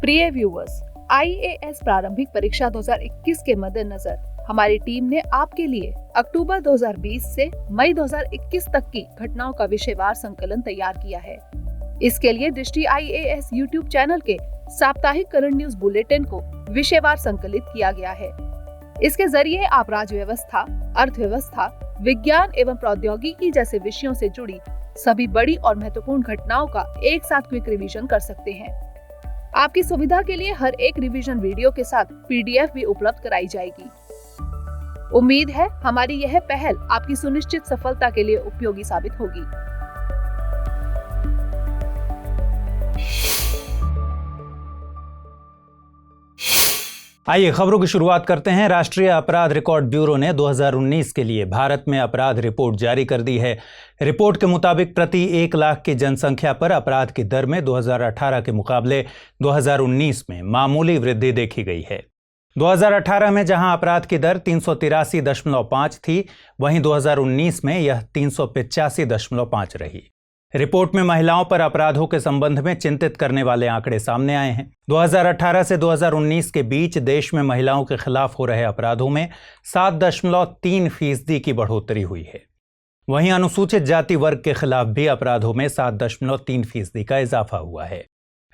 प्रिय viewers, IAS प्रारंभिक परीक्षा 2021 के मद्देनजर हमारी टीम ने आपके लिए अक्टूबर 2020 से मई 2021 तक की घटनाओं का विषयवार संकलन तैयार किया है। इसके लिए दृष्टि IAS YouTube चैनल के साप्ताहिक करंट न्यूज बुलेटिन को विषयवार संकलित किया गया है। इसके जरिए आप राज्य व्यवस्था, अर्थव्यवस्था, विज्ञान एवं प्रौद्योगिकी जैसे विषयों से जुड़ी सभी बड़ी और महत्वपूर्ण घटनाओं का एक साथ क्विक रिवीजन कर सकते हैं। आपकी सुविधा के लिए हर एक रिवीजन वीडियो के साथ PDF भी उपलब्ध कराई जाएगी। उम्मीद है हमारी यह पहल आपकी सुनिश्चित सफलता के लिए उपयोगी साबित होगी। आइए खबरों की शुरुआत करते हैं। राष्ट्रीय अपराध रिकॉर्ड ब्यूरो ने 2019 के लिए भारत में अपराध रिपोर्ट जारी कर दी है। रिपोर्ट के मुताबिक प्रति 1 लाख की जनसंख्या पर अपराध की दर में 2018 के मुकाबले 2019 में मामूली वृद्धि देखी गई है। 2018 में जहां अपराध की दर 383.5 थी, वहीं 2019 में यह 385.5 रही। रिपोर्ट में महिलाओं पर अपराधों के संबंध में चिंतित करने वाले आंकड़े सामने आए हैं। 2018 से 2019 के बीच देश में महिलाओं के खिलाफ हो रहे अपराधों में 7.3% की बढ़ोतरी हुई है। वहीं अनुसूचित जाति वर्ग के खिलाफ भी अपराधों में 7.3% का इजाफा हुआ है।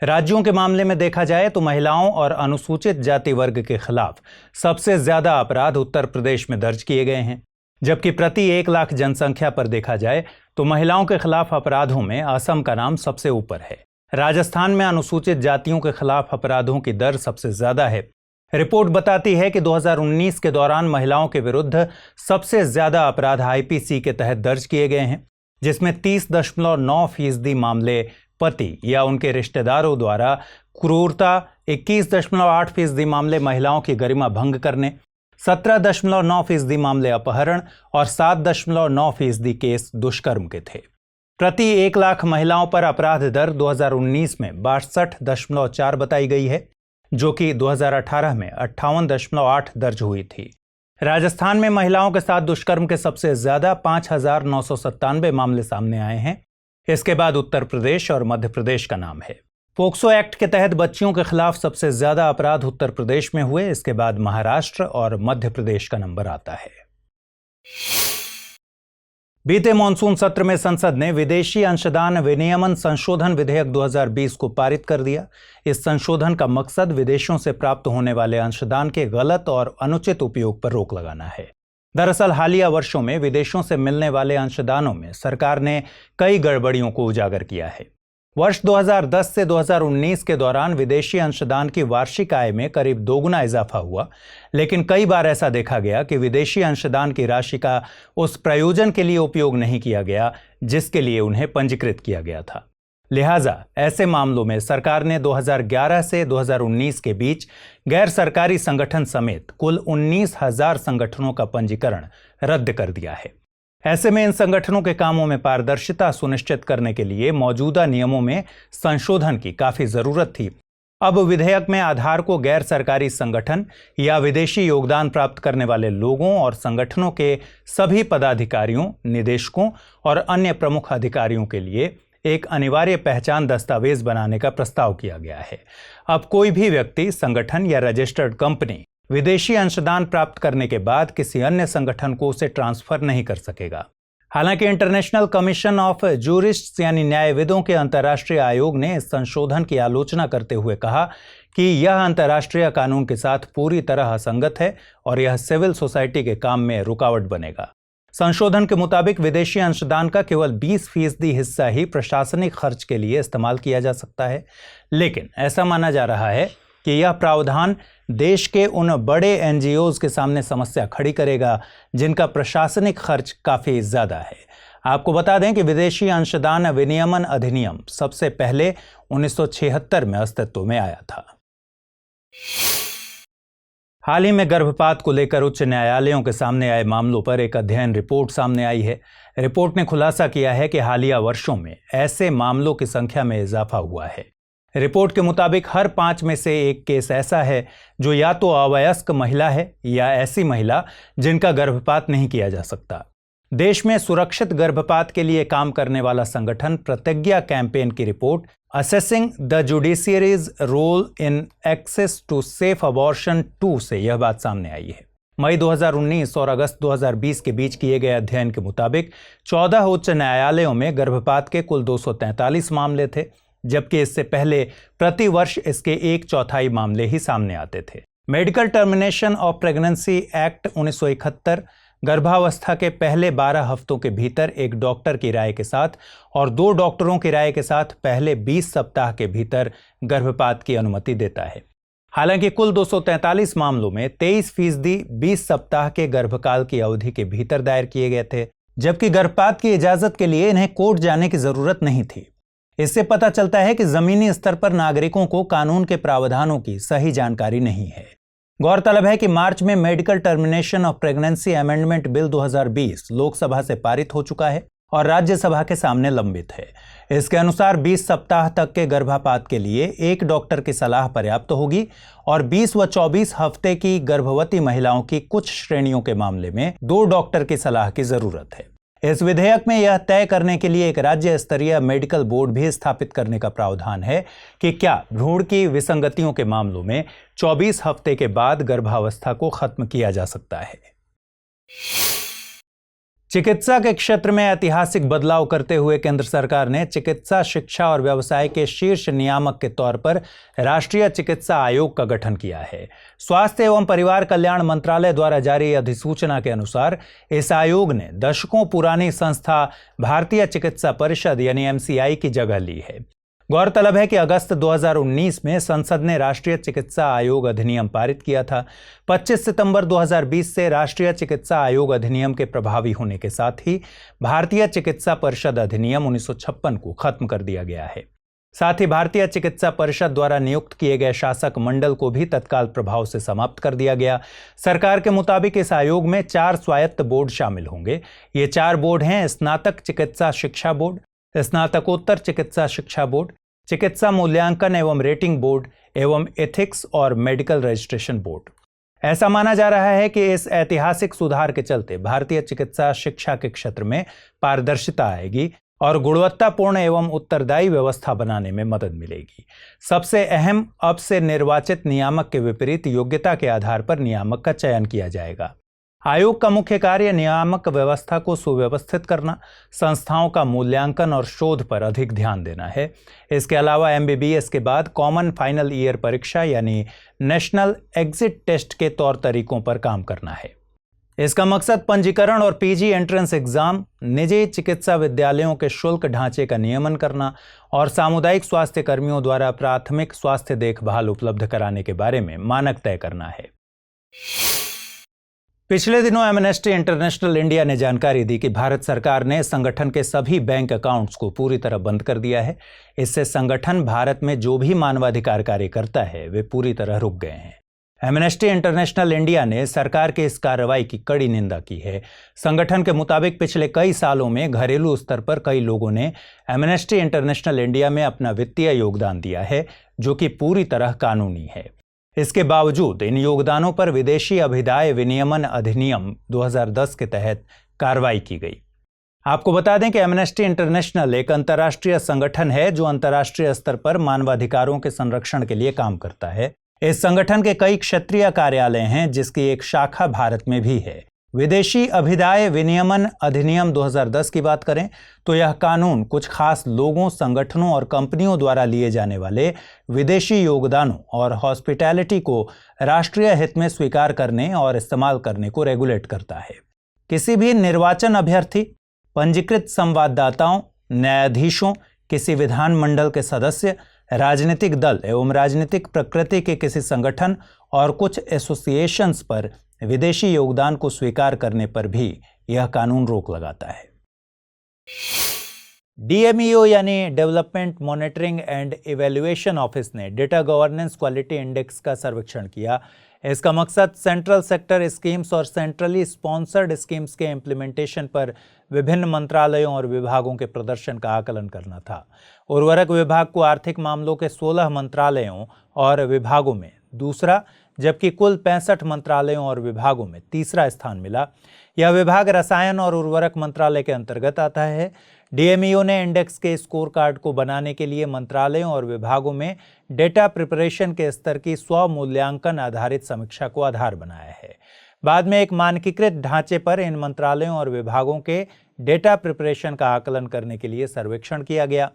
राज्यों के मामले में देखा जाए तो महिलाओं और अनुसूचित जाति वर्ग के खिलाफ सबसे ज्यादा अपराध उत्तर प्रदेश में दर्ज किए गए हैं, जबकि प्रति 1 लाख जनसंख्या पर देखा जाए तो महिलाओं के खिलाफ अपराधों में असम का नाम सबसे ऊपर है। राजस्थान में अनुसूचित जातियों के खिलाफ अपराधों की दर सबसे ज्यादा है। रिपोर्ट बताती है कि 2019 के दौरान महिलाओं के विरुद्ध सबसे ज्यादा अपराध IPC के तहत दर्ज किए गए हैं, जिसमें 30.9% मामले पति या उनके रिश्तेदारों द्वारा क्रूरता, 21.8% मामले महिलाओं की गरिमा भंग करने, 17.9% मामले अपहरण और 7.9% केस दुष्कर्म के थे। प्रति 1 लाख महिलाओं पर अपराध दर 2019 में 62.4 बताई गई है, जो कि 2018 में 58.8 दर्ज हुई थी। राजस्थान में महिलाओं के साथ दुष्कर्म के सबसे ज्यादा 5,997 मामले सामने आए हैं। इसके बाद उत्तर प्रदेश और मध्य प्रदेश का नाम है। पोक्सो एक्ट के तहत बच्चियों के खिलाफ सबसे ज्यादा अपराध उत्तर प्रदेश में हुए। इसके बाद महाराष्ट्र और मध्य प्रदेश का नंबर आता है। बीते मॉनसून सत्र में संसद ने विदेशी अंशदान विनियमन संशोधन विधेयक 2020 को पारित कर दिया। इस संशोधन का मकसद विदेशों से प्राप्त होने वाले अंशदान के गलत और अनुचित उपयोग पर रोक लगाना है। दरअसल हालिया वर्षों में विदेशों से मिलने वाले अंशदानों में सरकार ने कई गड़बड़ियों को उजागर किया है। वर्ष 2010 से 2019 के दौरान विदेशी अंशदान की वार्षिक आय में करीब दोगुना इजाफा हुआ, लेकिन कई बार ऐसा देखा गया कि विदेशी अंशदान की राशि का उस प्रयोजन के लिए उपयोग नहीं किया गया जिसके लिए उन्हें पंजीकृत किया गया था। लिहाजा ऐसे मामलों में सरकार ने 2011 से 2019 के बीच गैर सरकारी संगठन समेत कुल 19,000 संगठनों का पंजीकरण रद्द कर दिया है। ऐसे में इन संगठनों के कामों में पारदर्शिता सुनिश्चित करने के लिए मौजूदा नियमों में संशोधन की काफी जरूरत थी। अब विधेयक में आधार को गैर सरकारी संगठन या विदेशी योगदान प्राप्त करने वाले लोगों और संगठनों के सभी पदाधिकारियों, निदेशकों और अन्य प्रमुख अधिकारियों के लिए एक अनिवार्य पहचान दस्तावेज बनाने का प्रस्ताव किया गया है। अब कोई भी व्यक्ति, संगठन या रजिस्टर्ड कंपनी विदेशी अंशदान प्राप्त करने के बाद किसी अन्य संगठन को उसे ट्रांसफर नहीं कर सकेगा। हालांकि इंटरनेशनल कमीशन ऑफ जूरिस्ट्स यानी न्यायविदों के अंतर्राष्ट्रीय आयोग ने इस संशोधन की आलोचना करते हुए कहा कि यह अंतर्राष्ट्रीय कानून के साथ पूरी तरह असंगत है और यह सिविल सोसाइटी के काम में रुकावट बनेगा। संशोधन के मुताबिक विदेशी अंशदान का केवल 20% हिस्सा ही प्रशासनिक खर्च के लिए इस्तेमाल किया जा सकता है, लेकिन ऐसा माना जा रहा है कि यह प्रावधान देश के उन बड़े NGOs के सामने समस्या खड़ी करेगा जिनका प्रशासनिक खर्च काफी ज्यादा है। आपको बता दें कि विदेशी अंशदान विनियमन अधिनियम सबसे पहले 1976 में अस्तित्व में आया था। हाल ही में गर्भपात को लेकर उच्च न्यायालयों के सामने आए मामलों पर एक अध्ययन रिपोर्ट सामने आई है। रिपोर्ट ने खुलासा किया है कि हालिया वर्षों में ऐसे मामलों की संख्या में इजाफा हुआ है। रिपोर्ट के मुताबिक हर 5 में से 1 केस ऐसा है जो या तो अवयस्क महिला है या ऐसी महिला जिनका गर्भपात नहीं किया जा सकता। देश में सुरक्षित गर्भपात के लिए काम करने वाला संगठन प्रतिज्ञा कैंपेन की report assessing the judiciary's role in access to safe abortion 2 से यह बात सामने आई है। मई 2019 और अगस्त 2020 के बीच किए गए अध्ययन के मुताबिक 14 उच्च न्यायालयों में गर्भपात के कुल 243 मामले थे, जबकि इससे पहले प्रति वर्ष इसके 1/4 मामले ही सामने आते थे। Medical termination of pregnancy act 1971 गर्भावस्था के पहले 12 हफ्तों के भीतर एक डॉक्टर की राय के साथ और 2 डॉक्टरों की राय के साथ पहले 20 सप्ताह के भीतर गर्भपात की अनुमति देता है। हालांकि कुल 243 मामलों में 23% 20 सप्ताह के गर्भकाल की अवधि के भीतर दायर किए गए थे, जबकि गर्भपात की इजाजत के लिए इन्हें कोर्ट जाने की जरूरत नहीं थी। इससे पता चलता है कि जमीनी स्तर पर नागरिकों को कानून के प्रावधानों की सही जानकारी नहीं है। गौरतलब है कि मार्च में medical termination of pregnancy amendment bill 2020 Lok Sabha से पारित हो चुका है और राज्यसभा के सामने लंबित है। इसके अनुसार 20 सप्ताह तक के गर्भपात के लिए एक डॉक्टर की सलाह पर्याप्त होगी और 20 व 24 हफ्ते की गर्भवती महिलाओं की कुछ श्रेणियों के मामले में 2 डॉक्टर की सलाह की जरूरत है। इस विधेयक में यह तय करने के लिए एक राज्य स्तरीय मेडिकल बोर्ड भी स्थापित करने का प्रावधान है कि क्या भ्रूण की विसंगतियों के मामलों में 24 हफ्ते के बाद गर्भावस्था को खत्म किया जा सकता है। चिकित्सा के क्षेत्र में ऐतिहासिक बदलाव करते हुए केंद्र सरकार ने चिकित्सा शिक्षा और व्यवसाय के शीर्ष नियामक के तौर पर राष्ट्रीय चिकित्सा आयोग का गठन किया है। स्वास्थ्य एवं परिवार कल्याण मंत्रालय द्वारा जारी अधिसूचना के अनुसार इस आयोग ने दशकों पुरानी संस्था भारतीय चिकित्सा परिषद यानी MCI की जगह ली है। गौरतलब है कि अगस्त 2019 में संसद ने राष्ट्रीय चिकित्सा आयोग अधिनियम पारित किया था। 25 सितंबर 2020 से राष्ट्रीय चिकित्सा आयोग अधिनियम के प्रभावी होने के साथ ही भारतीय चिकित्सा परिषद अधिनियम 1956 को खत्म कर दिया गया है। साथ ही भारतीय चिकित्सा परिषद द्वारा नियुक्त किए गए शासक मंडल को भी तत्काल प्रभाव से समाप्त कर दिया गया। सरकार के मुताबिक इस आयोग में 4 स्वायत्त बोर्ड शामिल होंगे। ये 4 बोर्ड हैं स्नातक चिकित्सा शिक्षा बोर्ड, स्नातकोत्तर चिकित्सा शिक्षा बोर्ड, चिकित्सा मूल्यांकन एवं रेटिंग बोर्ड एवं एथिक्स और मेडिकल रजिस्ट्रेशन बोर्ड। ऐसा माना जा रहा है कि इस ऐतिहासिक सुधार के चलते भारतीय चिकित्सा शिक्षा के क्षेत्र में पारदर्शिता आएगी और गुणवत्तापूर्ण एवं उत्तरदायी व्यवस्था बनाने में मदद मिलेगी। सबसे अहम, अब से निर्वाचित नियामक के विपरीत योग्यता के आधार पर नियामक का चयन किया जाएगा। आयोग का मुख्य कार्य नियामक व्यवस्था को सुव्यवस्थित करना, संस्थाओं का मूल्यांकन और शोध पर अधिक ध्यान देना है। इसके अलावा MBBS के बाद कॉमन फाइनल ईयर परीक्षा यानी नेशनल एग्जिट टेस्ट के तौर तरीकों पर काम करना है। इसका मकसद पंजीकरण और PG एंट्रेंस एग्जाम, निजी चिकित्सा विद्यालयों के शुल्क ढांचे का नियमन करना और सामुदायिक स्वास्थ्य कर्मियों द्वारा प्राथमिक स्वास्थ्य देखभाल उपलब्ध कराने के बारे में मानक तय करना है। पिछले दिनों एमनेस्टी इंटरनेशनल इंडिया ने जानकारी दी कि भारत सरकार ने संगठन के सभी बैंक अकाउंट्स को पूरी तरह बंद कर दिया है। इससे संगठन भारत में जो भी मानवाधिकार कार्य करता है वे पूरी तरह रुक गए हैं। एमनेस्टी इंटरनेशनल इंडिया ने सरकार की इस कार्रवाई की कड़ी निंदा की है। संगठन के मुताबिक पिछले कई सालों में घरेलू स्तर पर कई लोगों ने एमनेस्टी इंटरनेशनल इंडिया में अपना वित्तीय योगदान दिया है, जो कि पूरी तरह कानूनी है। इसके बावजूद इन योगदानों पर विदेशी अभिदाय विनियमन अधिनियम 2010 के तहत कार्रवाई की गई। आपको बता दें कि एमनेस्टी इंटरनेशनल एक अंतर्राष्ट्रीय संगठन है जो अंतर्राष्ट्रीय स्तर पर मानवाधिकारों के संरक्षण के लिए काम करता है। इस संगठन के कई क्षेत्रीय कार्यालय हैं, जिसकी एक शाखा भारत में भी है। विदेशी अभिदाय विनियमन अधिनियम 2010 की बात करें तो यह कानून कुछ खास लोगों, संगठनों और कंपनियों द्वारा लिए जाने वाले विदेशी योगदानों और हॉस्पिटैलिटी को राष्ट्रीय हित में स्वीकार करने और इस्तेमाल करने को रेगुलेट करता है। किसी भी निर्वाचन अभ्यर्थी, पंजीकृत संवाददाताओं, न्यायाधीशों, किसी विधानमंडल के सदस्य, राजनीतिक दल एवं राजनीतिक प्रकृति के किसी संगठन और कुछ एसोसिएशंस पर विदेशी योगदान को स्वीकार करने पर भी यह कानून रोक लगाता है। DMEO यानी development monitoring and evaluation office ने डेटा गवर्नेंस क्वालिटी इंडेक्स का सर्वेक्षण किया। इसका मकसद सेंट्रल सेक्टर स्कीम्स और सेंट्रली स्पॉन्सर्ड स्कीम्स के इम्प्लीमेंटेशन पर विभिन्न मंत्रालयों और विभागों के प्रदर्शन का आकलन करना था। उर्वरक विभाग को आर्थिक मामलों के 16 मंत्रालयों और विभागों में दूसरा, जबकि कुल 65 मंत्रालयों और विभागों में तीसरा स्थान मिला। यह विभाग रसायन और उर्वरक मंत्रालय के अंतर्गत आता है। डीएमईओ ने इंडेक्स के स्कोर कार्ड को बनाने के लिए मंत्रालयों और विभागों में डेटा प्रिपरेशन के स्तर की स्व मूल्यांकन आधारित समीक्षा को आधार बनाया है। बाद में एक मानकीकृत ढांचे पर इन मंत्रालयों और विभागों के डेटा प्रिपरेशन का आकलन करने के लिए सर्वेक्षण किया गया।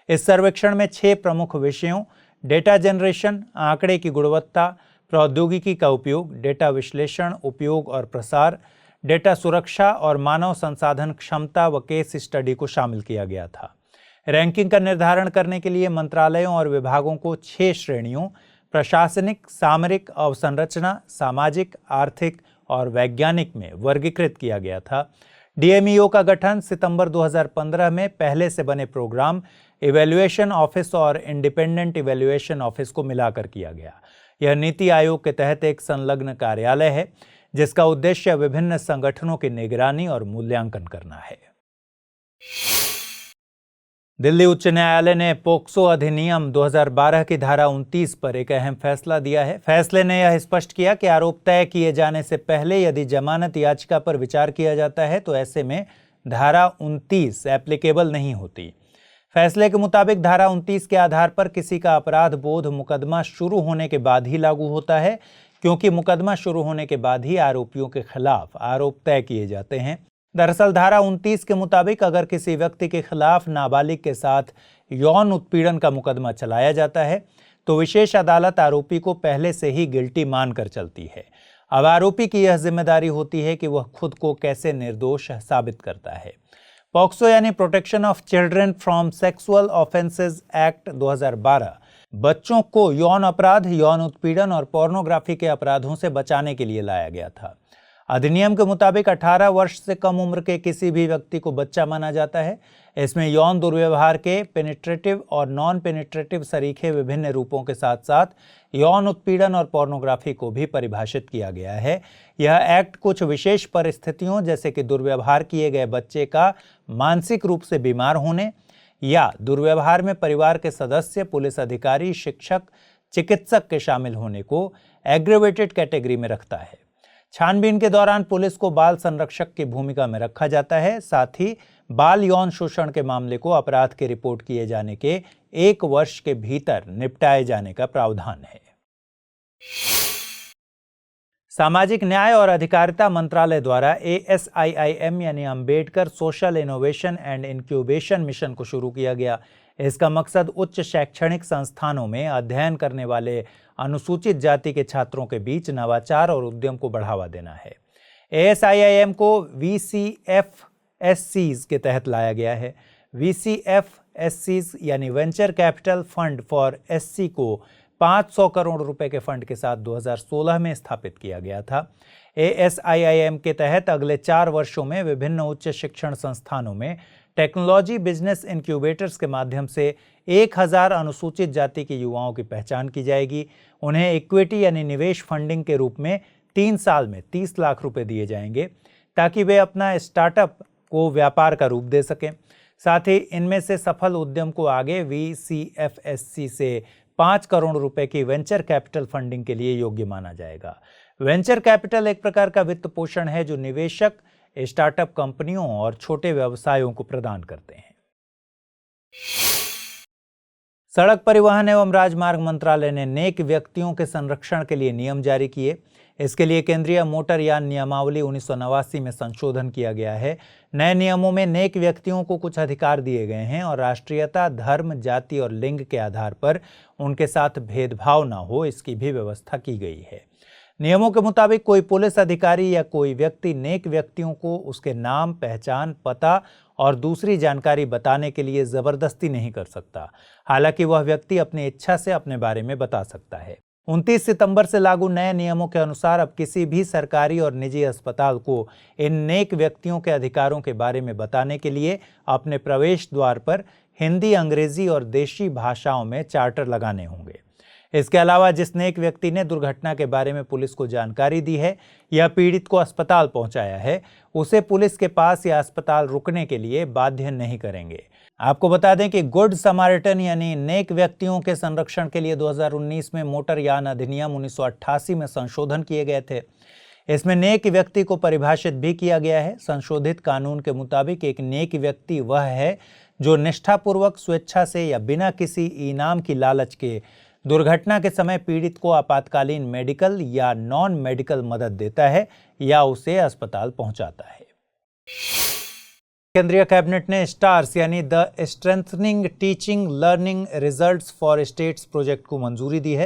इस सर्वेक्षण में 6 प्रमुख विषयों डेटा जनरेशन, आंकड़े की गुणवत्ता, प्रौद्योगिकी का उपयोग, डेटा विश्लेषण, उपयोग और प्रसार, डेटा सुरक्षा और मानव संसाधन क्षमता व केस स्टडी को शामिल किया गया था। रैंकिंग का निर्धारण करने के लिए मंत्रालयों और विभागों को 6 श्रेणियों प्रशासनिक, सामरिक, अवसंरचना, सामाजिक, आर्थिक और वैज्ञानिक में वर्गीकृत किया गया था। डीएमईओ का गठन सितंबर 2015 में पहले से बने प्रोग्राम, इवैल्यूएशन ऑफिस और इंडिपेंडेंट इवैल्यूएशन ऑफिस को मिलाकर किया गया। यह नीति आयोग के तहत एक संलग्न कार्यालय है जिसका उद्देश्य विभिन्न संगठनों की निगरानी और मूल्यांकन करना है। दिल्ली उच्च न्यायालय ने पोक्सो अधिनियम 2012 की धारा 29 पर एक अहम फैसला दिया है। फैसले ने यह स्पष्ट किया कि आरोप तय किए जाने से पहले यदि जमानत याचिका पर विचार किया जाता है तो ऐसे में धारा 29 एप्लीकेबल नहीं होती। फैसले के मुताबिक धारा 29 के आधार पर किसी का अपराध बोध मुकदमा शुरू होने के बाद ही लागू होता है, क्योंकि मुकदमा शुरू होने के बाद ही आरोपियों के खिलाफ आरोप तय किए जाते हैं। दरअसल धारा 29 के मुताबिक अगर किसी व्यक्ति के खिलाफ नाबालिग के साथ यौन उत्पीड़न का मुकदमा चलाया जाता है तो विशेष अदालत आरोपी को पहले से ही गिल्टी मानकर चलती है। अब आरोपी की यह जिम्मेदारी होती है कि वह खुद को कैसे निर्दोष साबित करता है। पॉक्सो यानी protection of children from sexual offences act 2012 बच्चों को यौन अपराध, यौन उत्पीड़न और पोर्नोग्राफी के अपराधों से बचाने के लिए लाया गया था। अधिनियम के मुताबिक 18 वर्ष से कम उम्र के किसी भी व्यक्ति को बच्चा माना जाता है। इसमें यौन दुर्व्यवहार के पेनिट्रेटिव और नॉन पेनिट्रेटिव सरीखे विभिन्न रूपों के साथ साथ यौन उत्पीड़न और पोर्नोग्राफी को भी परिभाषित किया गया है। यह एक्ट कुछ विशेष परिस्थितियों जैसे कि दुर्व्यवहार किए गए बच्चे का मानसिक रूप से बीमार होने या दुर्व्यवहार में परिवार के सदस्य, पुलिस अधिकारी, शिक्षक, चिकित्सक के शामिल होने को एग्रेवेटेड कैटेगरी में रखता है। छानबीन के दौरान पुलिस को बाल संरक्षक की भूमिका में रखा जाता है। साथ ही बाल यौन शोषण के मामले को अपराध की रिपोर्ट किए जाने के 1 वर्ष के भीतर निपटाए जाने का प्रावधान है। सामाजिक न्याय और अधिकारिता मंत्रालय द्वारा ASIIM यानी Ambedkar social innovation and incubation mission को शुरू किया गया। इसका मकसद उच्च शैक्षणिक संस्थानों में अध्ययन करने वाले अनुसूचित जाति के छात्रों के बीच नवाचार और उद्यम को बढ़ावा देना है। ASIIM को VCFSCs के तहत लाया गया है। VCFSCs यानी venture capital fund for SC को 500 करोड़ रुपए के फंड के साथ 2016 में स्थापित किया गया था। ASIIM के तहत अगले 4 वर्षों में विभिन्न उच्च शिक्षण संस्थानों में टेक्नोलॉजी बिजनेस इंक्यूबेटर्स के माध्यम से 1000 अनुसूचित जाति के युवाओं की पहचान की जाएगी। उन्हें इक्विटी यानी निवेश फंडिंग के रूप में 3 साल में 30 लाख रुपए दिए जाएंगे ताकि वे अपना स्टार्टअप को व्यापार का रूप दे सकें। साथ ही इनमें से सफल उद्यम को आगे VCFSC से 5 करोड़ रुपए की वेंचर कैपिटल फंडिंग के लिए योग्य माना जाएगा। वेंचर कैपिटल एक प्रकार का वित्त पोषण है जो निवेशक स्टार्टअप कंपनियों और छोटे व्यवसायों को प्रदान करते हैं। सड़क परिवहन एवं राजमार्ग मंत्रालय ने नेक व्यक्तियों के संरक्षण के लिए नियम जारी किए। इसके लिए केंद्रीय मोटर यान नियमावली 1989 में संशोधन किया गया है। नए नियमों में नेक व्यक्तियों को कुछ अधिकार दिए गए हैं और राष्ट्रीयता, धर्म, जाति और लिंग के आधार पर उनके साथ भेदभाव न हो, इसकी भी व्यवस्था की गई है। नियमों के मुताबिक कोई पुलिस अधिकारी या कोई व्यक्ति नेक व्यक्तियों को उसके नाम, पहचान, पता और दूसरी जानकारी बताने के लिए जबरदस्ती नहीं कर सकता। हालांकि वह व्यक्ति अपनी इच्छा से अपने बारे में बता सकता है। 29 सितंबर से लागू नए नियमों के अनुसार अब किसी भी सरकारी और निजी अस्पताल को इन नेक व्यक्तियों के अधिकारों के बारे में बताने के लिए अपने प्रवेश द्वार पर हिंदी, अंग्रेजी और देशी भाषाओं में चार्टर लगाने होंगे। इसके अलावा जिस नेक व्यक्ति ने दुर्घटना के बारे में पुलिस को जानकारी दी है या पीड़ित को अस्पताल पहुंचाया है, उसे पुलिस के पास या अस्पताल रुकने के लिए बाध्य नहीं करेंगे। आपको बता दें कि गुड समारिटन यानी नेक व्यक्तियों के संरक्षण के लिए 2019 में मोटर यान अधिनियम 1988 में संशोधन किए गए थे। इसमें नेक व्यक्ति को परिभाषित भी किया गया है। संशोधित कानून के मुताबिक एक नेक व्यक्ति वह है जो निष्ठापूर्वक, स्वेच्छा से या बिना किसी इनाम की लालच के दुर्घटना के समय पीड़ित को आपातकालीन मेडिकल या नॉन मेडिकल मदद देता है या उसे अस्पताल पहुंचाता है। केंद्रीय कैबिनेट ने स्टार्स यानी the strengthening teaching learning results for states project को मंजूरी दी है।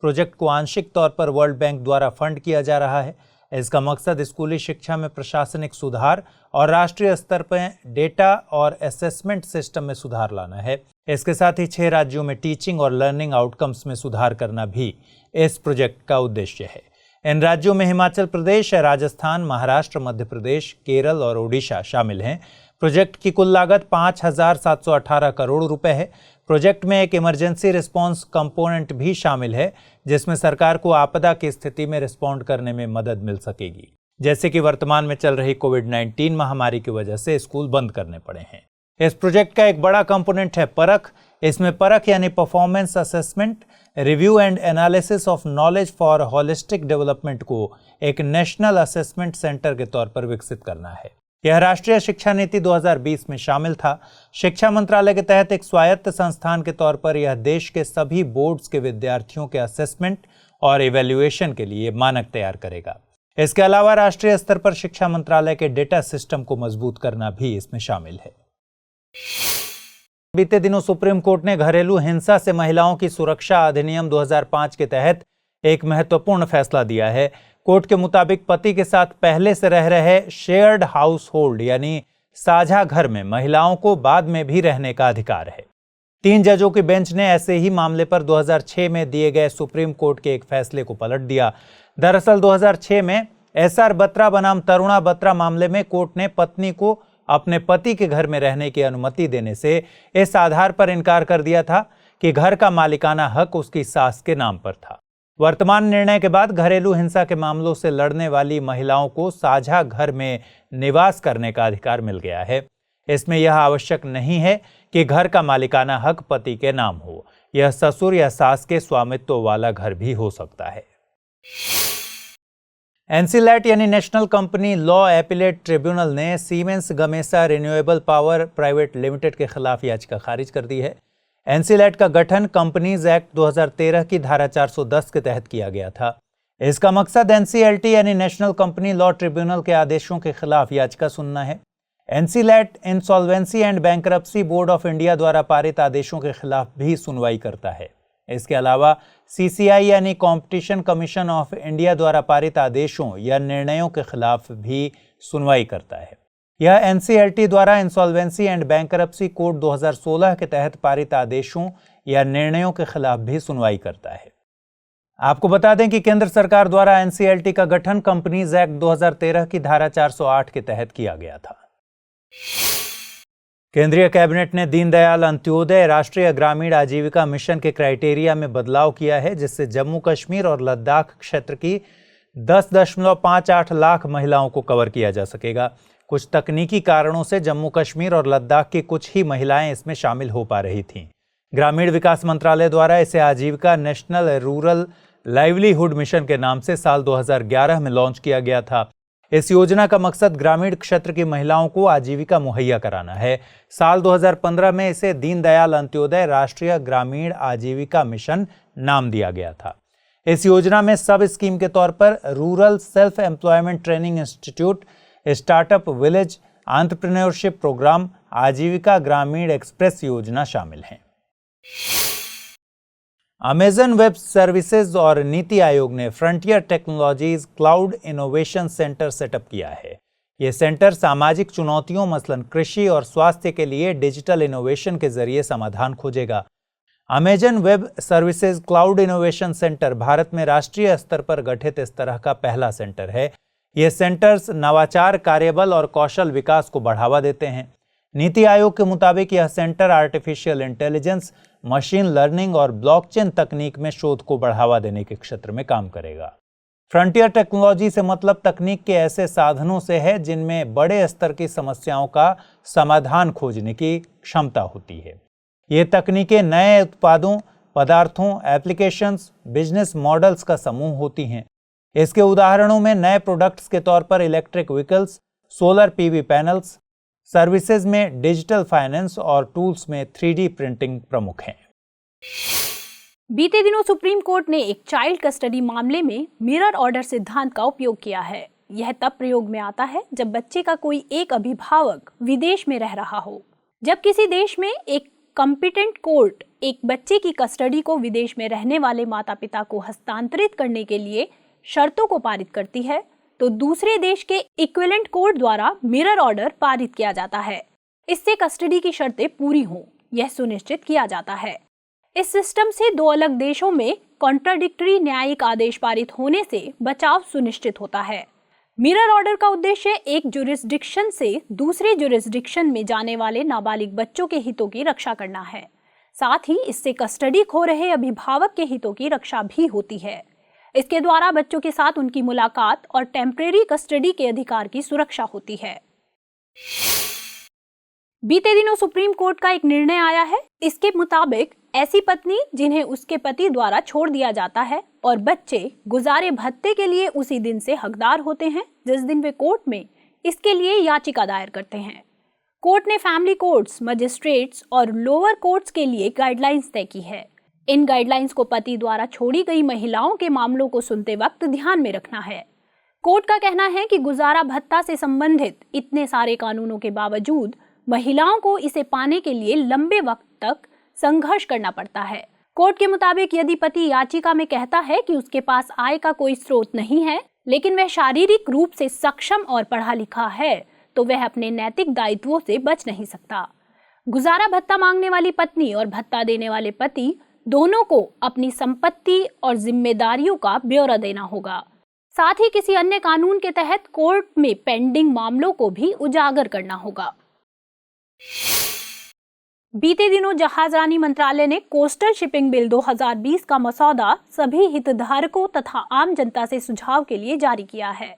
प्रोजेक्ट को आंशिक तौर पर वर्ल्ड बैंक द्वारा फंड किया जा रहा है। इसका मकसद स्कूली शिक्षा में प्रशासनिक सुधार और राष्ट्रीय स्तर पर डेटा और असेसमेंट सिस्टम में सुधार लाना है। इसके साथ ही 6 राज्यों में टीचिंग और लर्निंग आउटकम्स में सुधार करना भी इस प्रोजेक्ट का उद्देश्य है। इन राज्यों में हिमाचल प्रदेश, राजस्थान, महाराष्ट्र, मध्य प्रदेश, केरल और ओडिशा शामिल हैं। प्रोजेक्ट की कुल लागत 5,718 करोड़ रुपए है। प्रोजेक्ट में एक इमरजेंसी रिस्पांस कंपोनेंट भी शामिल है, जिसमें सरकार को आपदा की स्थिति में रिस्पॉन्ड करने में मदद मिल सकेगी, जैसे कि वर्तमान में चल रही कोविड-19 महामारी की वजह से स्कूल बंद करने पड़े हैं। इस प्रोजेक्ट का एक बड़ा कंपोनेंट है परख। इसमें परख यानी performance assessment, review and analysis of knowledge for holistic development को एक नेशनल असेसमेंट सेंटर के तौर पर विकसित करना है। यह राष्ट्रीय शिक्षा नीति 2020 में शामिल था। शिक्षा मंत्रालय के तहत एक स्वायत्त संस्थान के तौर पर यह देश के सभी बोर्ड्स के विद्यार्थियों के असेसमेंट और इवैल्यूएशन के लिए मानक तैयार करेगा। इसके अलावा राष्ट्रीय स्तर पर शिक्षा मंत्रालय के डेटा सिस्टम को मजबूत करना भी इसमें शामिल है। बीते दिनों सुप्रीम कोर्ट ने घरेलू हिंसा से महिलाओं की सुरक्षा अधिनियम 2005 के तहत एक महत्वपूर्ण फैसला दिया है। कोर्ट के मुताबिक पति के साथ पहले से रह रहे शेयर्ड हाउस होल्ड यानी साझा घर में महिलाओं को बाद में भी रहने का अधिकार है। 3 जजों की बेंच ने ऐसे ही मामले पर 2006 में दिए गए सुप्रीम कोर्ट के एक फैसले को पलट दिया। दरअसल 2006 में SR बत्रा बनाम तरुणा बत्रा मामले में कोर्ट ने पत्नी को अपने पति के घर में रहने की अनुमति देने से इस आधार पर इनकार कर दिया था कि घर का मालिकाना हक उसकी सास के नाम पर था। वर्तमान निर्णय के बाद घरेलू हिंसा के मामलों से लड़ने वाली महिलाओं को साझा घर में निवास करने का अधिकार मिल गया है। इसमें यह आवश्यक नहीं है कि घर का मालिकाना हक पति के नाम हो। यह ससुर या सास के स्वामित्व वाला घर भी हो सकता है। एनसीलैट यानी National Company Law Appellate Tribunal ने Siemens Gamesa Renewable Power Private Limited के खिलाफ याचिका खारिज कर दी है। एनसीलैट का गठन कंपनीज एक्ट 2013 की धारा 410 के तहत किया गया था। इसका मकसद एनसीएलटी यानी नेशनल कंपनी लॉ ट्रिब्यूनल के आदेशों के खिलाफ याचिका सुनना है। NCLAT Insolvency and Bankruptcy Board of India द्वारा पारित आदेशों के खिलाफ भी सुनवाई करता है। इसके अलावा सीसीआई यानी कॉम्पिटिशन कमीशन ऑफ इंडिया द्वारा पारित आदेशों या निर्णयों के खिलाफ भी सुनवाई करता है। यह एनसीएलटी द्वारा इंसॉल्वेंसी एंड बैंकरप्सी कोड 2016 के तहत पारित आदेशों या निर्णयों के खिलाफ भी सुनवाई करता है। आपको बता दें कि केंद्र सरकार द्वारा एनसीएलटी का गठन कंपनीज एक्ट 2013 की धारा 408 के तहत किया गया था। केंद्रीय कैबिनेट ने दीनदयाल अंत्योदय राष्ट्रीय ग्रामीण आजीविका मिशन के क्राइटेरिया में बदलाव किया है, जिससे जम्मू कश्मीर और लद्दाख क्षेत्र की 10.58 लाख महिलाओं को कवर किया जा सकेगा। कुछ तकनीकी कारणों से जम्मू कश्मीर और लद्दाख की कुछ ही महिलाएं इसमें शामिल हो पा रही थीं। ग्रामीण विकास मंत्रालय द्वारा इसे आजीविका नेशनल रूरल लाइवलीहुड मिशन के नाम से साल 2011 में लॉन्च किया गया था। इस योजना का मकसद ग्रामीण क्षेत्र की महिलाओं को आजीविका मुहैया कराना है। साल 2015 में इसे दीनदयाल अंत्योदय राष्ट्रीय ग्रामीण आजीविका मिशन नाम दिया गया था। इस योजना में सब स्कीम के तौर पर rural self employment training institute, startup village, entrepreneurship programme, Aajeevika Grameen express योजना शामिल हैं। अमेजन वेब सर्विसेज और नीति आयोग ने frontier technologies cloud Innovation centre setup किया है। यह सेंटर सामाजिक चुनौतियों मसलन कृषि और स्वास्थ्य के लिए डिजिटल इनोवेशन के जरिए समाधान खोजेगा। Amazon Web Services Cloud Innovation Center Bharat में राष्ट्रीय स्तर पर गठित इस तरह का पहला सेंटर है। ये सेंटर्स नवाचार, कार्यबल और कौशल विकास को बढ़ावा देते हैं। नीति आयोग के मुताबिक यह centre artificial intelligence, machine learning और ब्लॉकचेन तकनीक में शोध को बढ़ावा देने के क्षेत्र में काम करेगा। फ्रंटियर टेक्नोलॉजी से मतलब तकनीक के ऐसे साधनों से है जिनमें बड़े स्तर की समस्याओं का समाधान खोजने की क्षमता होती है। ये तकनीकें नए उत्पादों, पदार्थों, एप्लीकेशंस, बिजनेस मॉडल्स का समूह होती हैं। इसके उदाहरणों में नए प्रोडक्ट्स के तौर पर electric vehicles, solar PV panels, services में डिजिटल फाइनेंस और टूल्स में 3D प्रिंटिंग प्रमुख हैं। बीते दिनों सुप्रीम कोर्ट ने एक चाइल्ड कस्टडी मामले में मिरर ऑर्डर सिद्धांत का उपयोग किया है। यह तब प्रयोग में आता है जब बच्चे का कोई एक अभिभावक विदेश में रह रहा हो। जब किसी देश में एक कॉम्पिटेंट कोर्ट एक बच्चे की कस्टडी को विदेश में रहने वाले माता पिता को हस्तांतरित करने के लिए शर्तों को पारित करती है, तो दूसरे देश के इक्विवेलेंट कोर्ट द्वारा मिरर ऑर्डर पारित किया जाता है। इससे कस्टडी की शर्तें पूरी हों, यह सुनिश्चित किया जाता है। इस सिस्टम से दो अलग देशों में कॉन्ट्राडिक्टरी न्यायिक आदेश पारित होने से बचाव सुनिश्चित होता है। मिरर ऑर्डर का उद्देश्य एक जुरिस्डिक्शन से दूसरे जुरिस्डिक्शन में जाने वाले नाबालिग बच्चों के हितों की रक्षा करना है। साथ ही इससे कस्टडी खो रहे अभिभावक के हितों की रक्षा भी होती है। इसके द्वारा बच्चों के साथ उनकी मुलाकात और टेम्परेरी कस्टडी के अधिकार की सुरक्षा होती है। बीते दिनों सुप्रीम कोर्ट का एक निर्णय आया है। इसके मुताबिक ऐसी पत्नी जिन्हें उसके पति द्वारा छोड़ दिया जाता है और बच्चे गुजारे भत्ते के लिए उसी दिन से हकदार होते हैं जिस दिन वे कोर्ट में इसके लिए याचिका दायर करते हैं। कोर्ट ने फैमिली कोर्ट्स, मजिस्ट्रेट्स और लोअर कोर्ट्स के लिए गाइडलाइंस तय की है। इन गाइडलाइंस को पति द्वारा छोड़ी गई महिलाओं के मामलों को सुनते वक्त ध्यान में रखना है। कोर्ट का कहना है कि गुजारा भत्ता से संबंधित इतने सारे कानूनों के बावजूद महिलाओं को इसे पाने के लिए लंबे वक्त तक संघर्ष करना पड़ता है। कोर्ट के मुताबिक यदि पति याचिका में कहता है कि उसके पास आय का कोई स्रोत नहीं है, लेकिन वह शारीरिक रूप से सक्षम और पढ़ा लिखा है, तो वह अपने नैतिक दायित्वों से बच नहीं सकता। गुजारा भत्ता मांगने वाली पत्नी और भत्ता देने वाले पति दोनों को अपनी संपत्ति और जिम्मेदारियों का ब्यौरा देना होगा। साथ ही किसी अन्य कानून के तहत कोर्ट में पेंडिंग मामलों को भी उजागर करना होगा। बीते दिनों जहाजरानी मंत्रालय ने कोस्टल शिपिंग बिल 2020 का मसौदा सभी हितधारकों तथा आम जनता से सुझाव के लिए जारी किया है।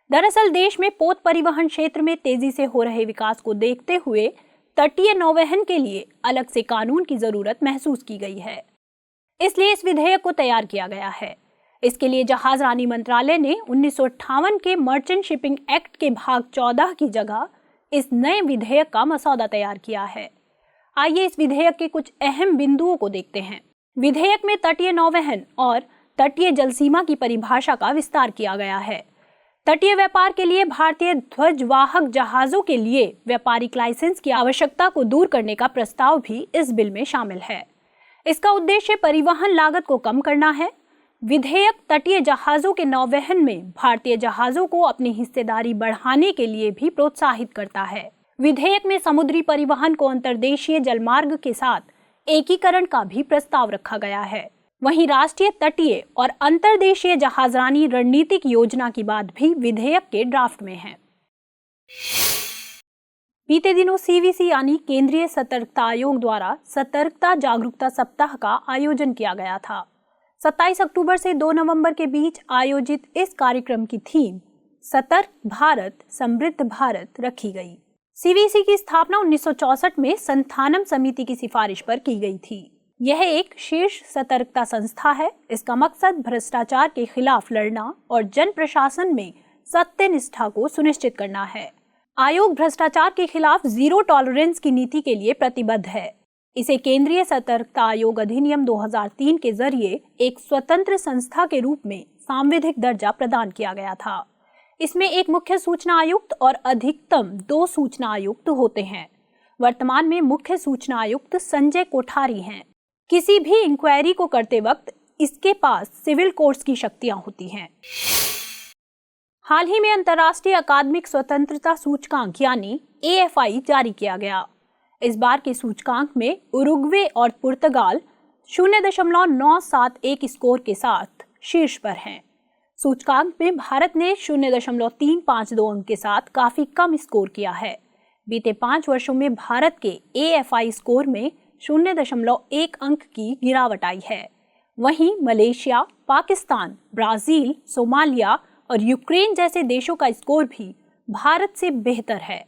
दरअसल देश में पोत परिवहन क्षेत्र में तेजी से हो रहे विकास को देखते हुए तटीय नौवहन के लिए अलग से कानून की जरूरत महसूस की गई है। इसलिए इस विधेयक को तैयार किया गया है। इसके लिए जहाजरानी मंत्रालय ने 1958 के मर्चेंट शिपिंग एक्ट के भाग 14 की जगह इस नए विधेयक का मसौदा तैयार किया है। आइए इस विधेयक के कुछ अहम बिंदुओं को देखते हैं। विधेयक में तटीय नौवहन और तटीय जलसीमा की परिभाषा का विस्तार किया गया है। तटीय व्यापार के लिए भारतीय ध्वजवाहक जहाजों के लिए व्यापारिक लाइसेंस की आवश्यकता को दूर करने का प्रस्ताव भी इस बिल में शामिल है। इसका उद्देश्य परिवहन लागत को कम करना है। विधेयक तटीय जहाजों के नौवहन में भारतीय जहाजों को अपनी हिस्सेदारी बढ़ाने के लिए भी प्रोत्साहित करता है। विधेयक में समुद्री परिवहन को अंतर्देशीय जलमार्ग के साथ एकीकरण का भी प्रस्ताव रखा गया है। वहीं राष्ट्रीय तटीय और अंतर्देशीय जहाजरानी रणनीतिक योजना की बात भी विधेयक के ड्राफ्ट में है। बीते दिनों CVC यानी केंद्रीय सतर्कता आयोग द्वारा सतर्कता जागरूकता सप्ताह का आयोजन किया गया था। 27 अक्टूबर से 2 नवंबर के बीच आयोजित इस कार्यक्रम की थीम सतर्क भारत समृद्ध भारत रखी गई। CVC की स्थापना 1964 में संथानम समिति की सिफारिश पर की गई थी। यह एक शीर्ष सतर्कता संस्था है। इसका मकसद भ्रष्टाचार के खिलाफ लड़ना और जन प्रशासन में सत्यनिष्ठा को सुनिश्चित करना है। आयोग भ्रष्टाचार के खिलाफ जीरो टॉलरेंस की नीति के लिए प्रतिबद्ध है। इसे केंद्रीय सतर्कता आयोग अधिनियम 2003 के जरिए एक स्वतंत्र संस्था के रूप में सांविधिक दर्जा प्रदान किया गया था। इसमें एक मुख्य सूचना आयुक्त और अधिकतम 2 सूचना आयुक्त होते हैं। वर्तमान में मुख्य सूचना आयुक्त संजय कोठारी हैं। किसी भी इंक्वायरी को करते वक्त इसके पास सिविल कोर्ट्स की शक्तियां होती हैं। हाल ही में अंतर्राष्ट्रीय अकादमिक स्वतंत्रता सूचकांक यानी AFI जारी किया गया। इस बार के सूचकांक में उरुग्वे और पुर्तगाल 0.971 स्कोर के साथ शीर्ष पर हैं। सूचकांक में भारत ने 0.352 अंक के साथ काफी कम स्कोर किया है। बीते 5 वर्षों में भारत के AFI स्कोर में 0.1 अंक की गिरावट आई है। वहीं मलेशिया, पाकिस्तान, ब्राजील, सोमालिया और यूक्रेन जैसे देशों का स्कोर भी भारत से बेहतर है।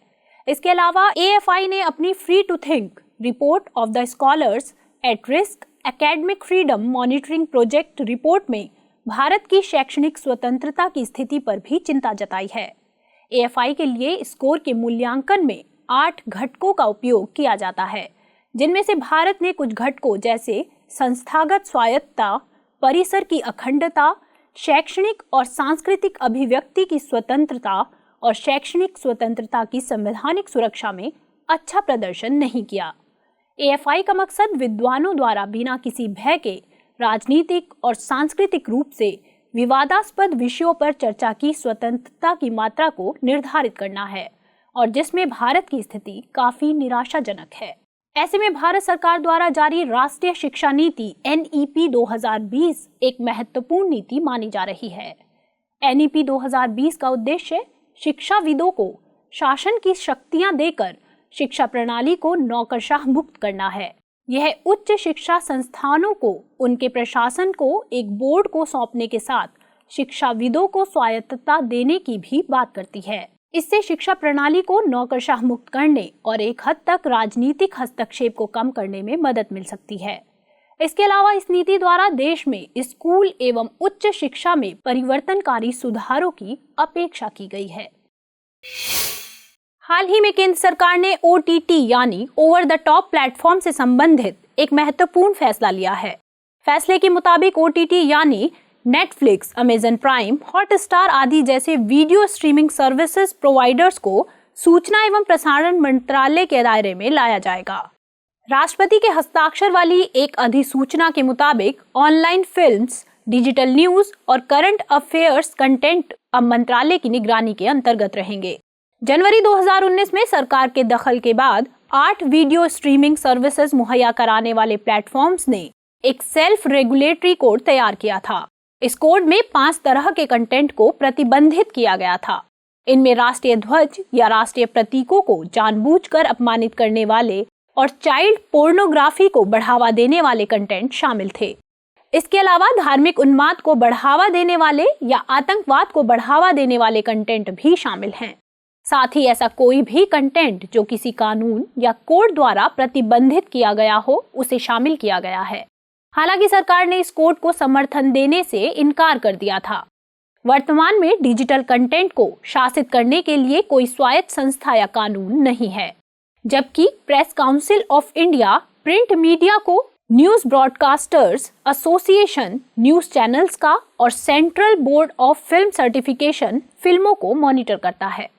इसके अलावा AFI ने अपनी free to think report of the scholars at risk academic freedom monitoring project report में भारत की शैक्षणिक स्वतंत्रता की स्थिति पर भी चिंता जताई है। AFI के लिए स्कोर के मूल्यांकन में 8 घटकों का उपयोग किया जाता है, जिनमें से भारत ने कुछ घटकों जैसे संस्थागत स्वायत्तता, परिसर की अखंडता, शैक्षणिक और सांस्कृतिक अभिव्यक्ति की स्वतंत्रता और शैक्षणिक स्वतंत्रता की संवैधानिक सुरक्षा में अच्छा प्रदर्शन नहीं किया। AFI का मकसद विद्वानों द्वारा बिना किसी भय के राजनीतिक और सांस्कृतिक रूप से विवादास्पद विषयों पर चर्चा की स्वतंत्रता की मात्रा को निर्धारित करना है, और जिसमें भारत की स्थिति काफी निराशाजनक है। ऐसे में भारत सरकार द्वारा जारी राष्ट्रीय शिक्षा नीति NEP 2020 एक महत्वपूर्ण नीति मानी जा रही है। NEP 2020 का उद्देश्य शिक्षाविदों को शासन की शक्तियां देकर शिक्षा प्रणाली को नौकरशाह मुक्त करना है। यह उच्च शिक्षा संस्थानों को उनके प्रशासन को एक बोर्ड को सौंपने के साथ शिक्षाविदों को स्वायत्तता देने की भी बात करती है। इससे शिक्षा प्रणाली को नौकरशाह मुक्त करने और एक हद तक राजनीतिक हस्तक्षेप को कम करने में मदद मिल सकती है। इसके अलावा इस नीति द्वारा देश में स्कूल एवं उच्च शिक्षा में परिवर्तनकारी सुधारों की अपेक्षा की गई है। हाल ही में केंद्र सरकार ने OTT यानी ओवर द टॉप प्लेटफॉर्म से संबंधित एक महत्वपूर्ण फैसला लिया है। फैसले के मुताबिक OTT यानी नेटफ्लिक्स, अमेजन प्राइम, हॉटस्टार आदि जैसे वीडियो स्ट्रीमिंग सर्विसेज प्रोवाइडर्स को सूचना एवं प्रसारण मंत्रालय के दायरे में लाया जाएगा। राष्ट्रपति के हस्ताक्षर वाली एक अधिसूचना के मुताबिक ऑनलाइन फिल्म्स, डिजिटल न्यूज और करंट अफेयर्स कंटेंट अब मंत्रालय की निगरानी के अंतर्गत रहेंगे। जनवरी 2019 में सरकार के दखल के बाद 8 वीडियो स्ट्रीमिंग सर्विसेज मुहैया कराने वाले प्लेटफॉर्म्स ने एक सेल्फ रेगुलेटरी कोड तैयार किया था। इस कोड में 5 तरह के कंटेंट को प्रतिबंधित किया गया था। इनमें राष्ट्रीय ध्वज या राष्ट्रीय प्रतीकों को जानबूझकर अपमानित करने वाले और चाइल्ड पोर्नोग्राफी को बढ़ावा देने वाले कंटेंट शामिल थे। इसके अलावा धार्मिक उन्माद को बढ़ावा देने वाले या आतंकवाद को बढ़ावा देने वाले कंटेंट भी शामिल हैं। साथ ही ऐसा कोई भी कंटेंट जो किसी कानून या कोड द्वारा प्रतिबंधित किया गया हो, उसे शामिल किया गया है। हालांकि सरकार ने इस कोड को समर्थन देने से इनकार कर दिया था। वर्तमान में डिजिटल कंटेंट को शासित करने के लिए कोई स्वायत्त संस्था या कानून नहीं है, जबकि Press Council of India print media को News Broadcasters Association news channels का और Central Board of Film Certification फिल्मों को मॉनिटर करता है।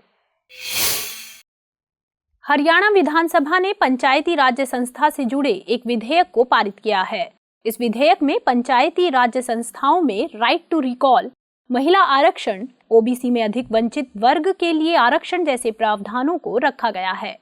हरियाणा विधानसभा ने पंचायती राज्य संस्था से जुड़े एक विधेयक को पारित किया है। इस विधेयक में पंचायती राज्य संस्थाओं में राइट टू रिकॉल, महिला आरक्षण, OBC में अधिक वंचित वर्ग के लिए आरक्षण जैसे प्रावधानों को रखा गया है।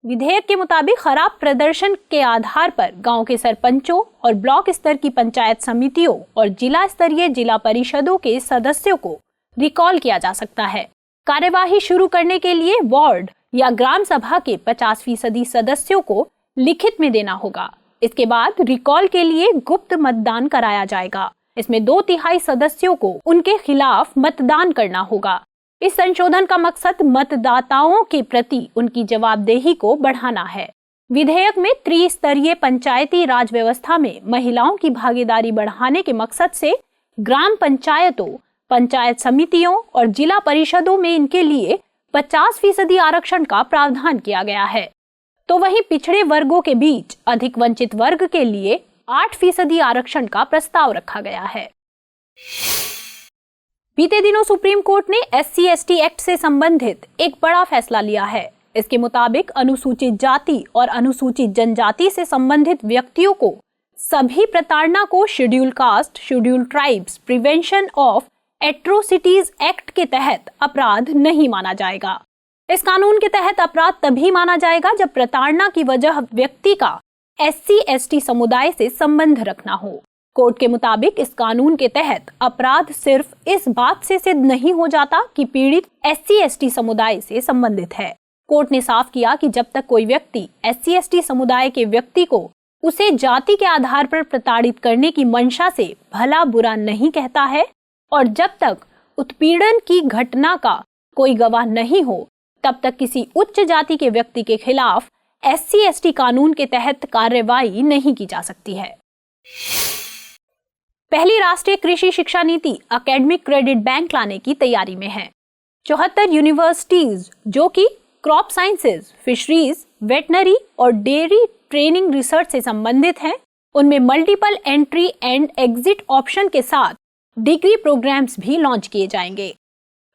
विधेयक के मुताबिक खराब प्रदर्शन के आधार पर गांव के सरपंचों और ब्लॉक स्तर की पंचायत समितियों और जिला स्तरीय जिला परिषदों के सदस्यों को रिकॉल किया जा सकता है। कार्यवाही शुरू करने के लिए वार्ड या ग्राम सभा के 50% सदस्यों को लिखित में देना होगा। इसके बाद रिकॉल के लिए गुप्त मतदान कराया जाएगा। इसमें 2/3 सदस्यों को उनके खिलाफ मतदान करना होगा। इस संशोधन का मकसद मतदाताओं के प्रति उनकी जवाबदेही को बढ़ाना है। विधेयक में त्रिस्तरीय पंचायती राज व्यवस्था में महिलाओं की भागीदारी बढ़ाने के मकसद से ग्राम पंचायतों, पंचायत समितियों और जिला परिषदों में इनके लिए 50% आरक्षण का प्रावधान किया गया है। तो वहीं पिछड़े वर्गों के बीच अधिक वंचित वर्ग के लिए 8% आरक्षण का प्रस्ताव रखा गया है। बीते दिनों सुप्रीम कोर्ट ने SC/ST एक्ट से संबंधित एक बड़ा फैसला लिया है। इसके मुताबिक अनुसूचित जाति और अनुसूचित जनजाति से संबंधित व्यक्तियों को सभी प्रताड़ना को schedule caste, schedule tribes prevention of atrocities act के तहत अपराध नहीं माना जाएगा। इस कानून के तहत अपराध तभी माना जाएगा जब प्रताड़ना की वजह व्यक्ति का SC/ST समुदाय से संबंध रखना हो। कोर्ट के मुताबिक इस कानून के तहत अपराध सिर्फ इस बात से सिद्ध नहीं हो जाता कि पीड़ित SC/ST समुदाय से संबंधित है। कोर्ट ने साफ किया कि जब तक कोई व्यक्ति SC/ST समुदाय के व्यक्ति को उसे जाति के आधार पर प्रताड़ित करने की मंशा से भला बुरा नहीं कहता है और जब तक उत्पीड़न की घटना का कोई गवाह नहीं हो तब तक किसी उच्च जाति के व्यक्ति के खिलाफ SC/ST कानून के तहत कार्रवाई नहीं की जा सकती है। पहली राष्ट्रीय कृषि शिक्षा नीति एकेडमिक क्रेडिट बैंक लाने की तैयारी में है। 74 यूनिवर्सिटीज जो कि क्रॉप साइंसेज, फिशरीज, वेटनरी और डेयरी ट्रेनिंग रिसर्च से संबंधित हैं, उनमें multiple entry and exit option के साथ डिग्री प्रोग्राम्स भी लॉन्च किए जाएंगे।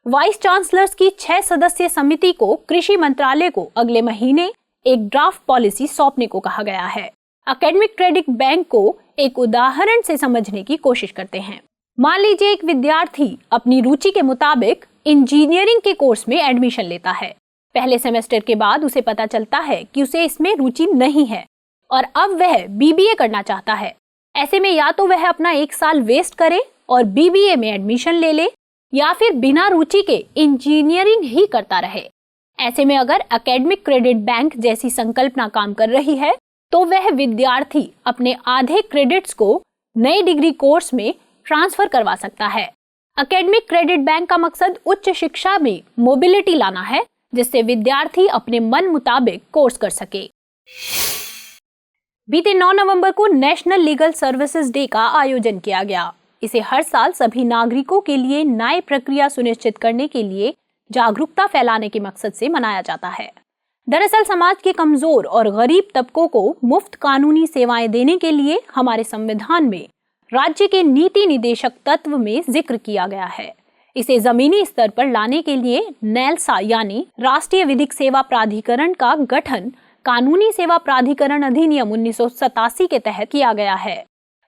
वाइस चांसलर्स की 6 सदस्यीय समिति को कृषि मंत्रालय को अगले महीने एक ड्राफ्ट पॉलिसी सौंपने को कहा गया है। एकेडमिक क्रेडिट बैंक को एक उदाहरण से समझने की कोशिश करते हैं। मान लीजिए एक विद्यार्थी अपनी रुचि के मुताबिक इंजीनियरिंग के कोर्स में एडमिशन लेता है। पहले सेमेस्टर के बाद उसे पता चलता है कि उसे इसमें रुचि नहीं है और अब वह BBA करना चाहता है। ऐसे में या तो वह अपना 1 साल वेस्ट करे और BBA में एडमिशन ले ले या फिर बिना रुचि के इंजीनियरिंग ही करता रहे। ऐसे में अगर एकेडमिक क्रेडिट बैंक जैसी संकल्पना काम कर रही है तो वह विद्यार्थी अपने आधे क्रेडिट्स को नई डिग्री कोर्स में ट्रांसफर करवा सकता है। एकेडमिक क्रेडिट बैंक का मकसद उच्च शिक्षा में मोबिलिटी लाना है, जिससे विद्यार्थी अपने मन मुताबिक कोर्स कर सके। बीते 9 नवंबर को नेशनल लीगल सर्विसेज डे का आयोजन किया गया। इसे हर साल सभी नागरिकों के लिए न्याय प्रक्रिया सुनिश्चित करने के लिए जागरूकता फैलाने के मकसद से मनाया जाता है। दरअसल समाज के कमजोर और गरीब तबकों को मुफ्त कानूनी सेवाएं देने के लिए हमारे संविधान में राज्य के नीति निदेशक तत्व में जिक्र किया गया है। इसे जमीनी स्तर पर लाने के लिए नेल्सा यानी राष्ट्रीय विधिक सेवा प्राधिकरण का गठन कानूनी सेवा प्राधिकरण अधिनियम 1987 के तहत किया गया है।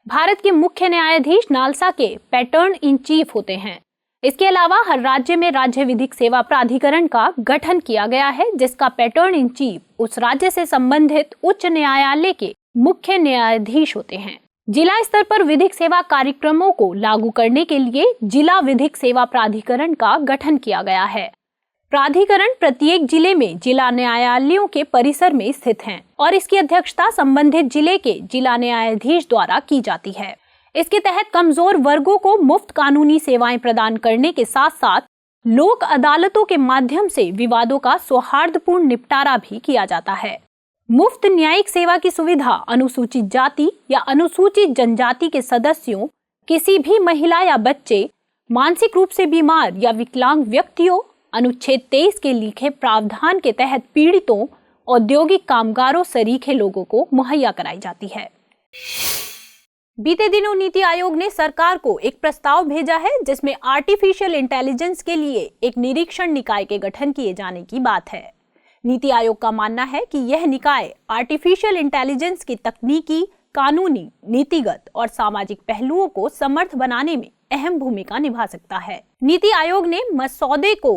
भारत के मुख्य न्यायाधीश नालसा के पैटर्न इन चीफ होते हैं। इसके अलावा हर राज्य में राज्य विधिक सेवा प्राधिकरण का गठन किया गया है, जिसका पैटर्न इन चीफ उस राज्य से संबंधित उच्च न्यायालय के मुख्य न्यायाधीश होते हैं। जिला स्तर पर विधिक सेवा कार्यक्रमों को लागू करने के लिए जिला विधिक सेवा प्राधिकरण का गठन किया गया है। प्राधिकरण प्रत्येक जिले में जिला न्यायालयों के परिसर में स्थित हैं और इसकी अध्यक्षता संबंधित जिले के जिला न्यायाधीश द्वारा की जाती है। इसके तहत कमजोर वर्गों को मुफ्त कानूनी सेवाएं प्रदान करने के साथ साथ लोक अदालतों के माध्यम से विवादों का सौहार्दपूर्ण निपटारा भी किया जाता है। मुफ्त न्यायिक सेवा की सुविधा अनुसूचित जाति या अनुसूचित जनजाति के सदस्यों, किसी भी महिला या बच्चे, मानसिक रूप से बीमार या विकलांग व्यक्तियों, अनुच्छेद 23 के लिखे प्रावधान के तहत पीड़ितों, औद्योगिक कामगारों सरीखे लोगों को मुहैया कराई जाती है। बीते दिनों नीति आयोग ने सरकार को एक प्रस्ताव भेजा है जिसमें आर्टिफिशियल इंटेलिजेंस के लिए एक निरीक्षण निकाय के गठन किए जाने की बात है। नीति आयोग का मानना है कि यह निकाय आर्टिफिशियल इंटेलिजेंस की तकनीकी, कानूनी, नीतिगत और सामाजिक पहलुओं को समर्थ बनाने में अहम भूमिका निभा सकता है। नीति आयोग ने मसौदे को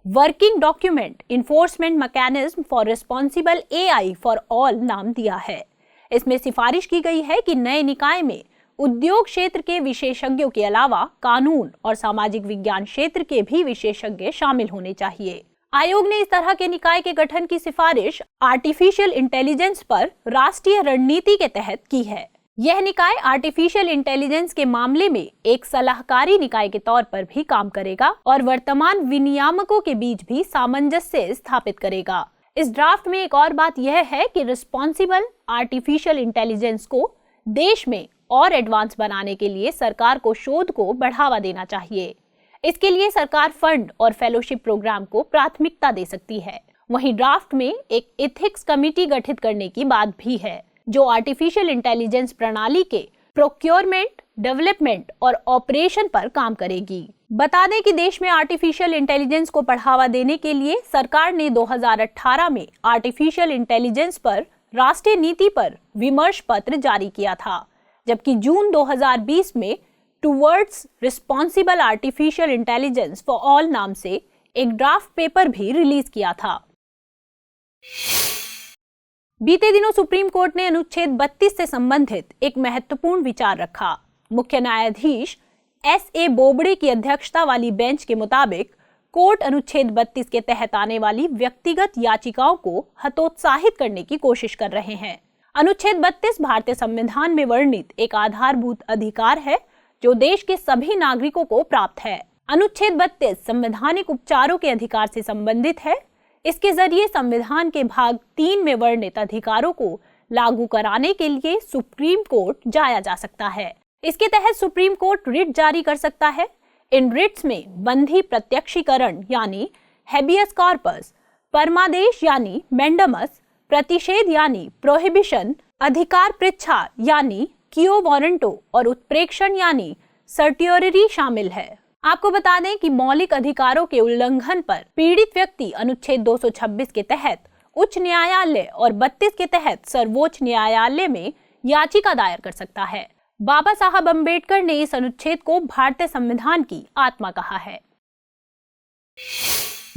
working document enforcement mechanism for responsible AI for all नाम दिया है। इसमें सिफारिश की गई है कि नए निकाय में उद्योग क्षेत्र के विशेषज्ञों के अलावा कानून और सामाजिक विज्ञान क्षेत्र के भी विशेषज्ञ शामिल होने चाहिए। आयोग ने इस तरह के निकाय के गठन की सिफारिश आर्टिफिशियल इंटेलिजेंस पर राष्ट्रीय रणनीति के तहत की है। यह निकाय आर्टिफिशियल इंटेलिजेंस के मामले में एक सलाहकारी निकाय के तौर पर भी काम करेगा और वर्तमान विनियामकों के बीच भी सामंजस्य स्थापित करेगा। इस ड्राफ्ट में एक और बात यह है कि रिस्पॉन्सिबल आर्टिफिशियल इंटेलिजेंस को देश में और एडवांस बनाने के लिए सरकार को शोध को बढ़ावा देना चाहिए। इसके लिए सरकार फंड और फेलोशिप प्रोग्राम को प्राथमिकता दे सकती है। वहीं ड्राफ्ट में एक एथिक्स कमेटी गठित करने की बात भी है, जो आर्टिफिशियल इंटेलिजेंस प्रणाली के प्रोक्योरमेंट, डेवलपमेंट और ऑपरेशन पर काम करेगी। बता दें कि देश में आर्टिफिशियल इंटेलिजेंस को बढ़ावा देने के लिए सरकार ने 2018 में आर्टिफिशियल इंटेलिजेंस पर राष्ट्रीय नीति पर विमर्श पत्र जारी किया था, जबकि जून 2020 में towards responsible artificial intelligence for all नाम से एक ड्राफ्ट पेपर भी रिलीज किया था। बीते दिनों सुप्रीम कोर्ट ने अनुच्छेद 32 से संबंधित एक महत्वपूर्ण विचार रखा। मुख्य न्यायाधीश S.A. बोबड़े की अध्यक्षता वाली बेंच के मुताबिक कोर्ट अनुच्छेद 32 के तहत आने वाली व्यक्तिगत याचिकाओं को हतोत्साहित करने की कोशिश कर रहे हैं। अनुच्छेद 32 भारतीय संविधान में वर्णित एक आधारभूत अधिकार है जो देश के सभी नागरिकों को प्राप्त है। अनुच्छेद 32 संवैधानिक उपचारों के अधिकार से संबंधित है। इसके जरिए संविधान के भाग 3 में वर्णित अधिकारों को लागू कराने के लिए सुप्रीम कोर्ट जाया जा सकता है। इसके तहत सुप्रीम कोर्ट रिट जारी कर सकता है। इन रिट्स में बंधी प्रत्यक्षीकरण यानी हेबियस कॉर्पस, परमादेश यानी मैंडमस, प्रतिषेध यानी प्रोहिबिशन, अधिकार पृच्छा यानी कियो वारंटो और उत्प्रेक्षण यानी सर्टियोररी शामिल है। आपको बता दें कि मौलिक अधिकारों के उल्लंघन पर पीड़ित व्यक्ति अनुच्छेद 226 के तहत उच्च न्यायालय और 32 के तहत सर्वोच्च न्यायालय में याचिका दायर कर सकता है। बाबा साहब अम्बेडकर ने इस अनुच्छेद को भारतीय संविधान की आत्मा कहा है।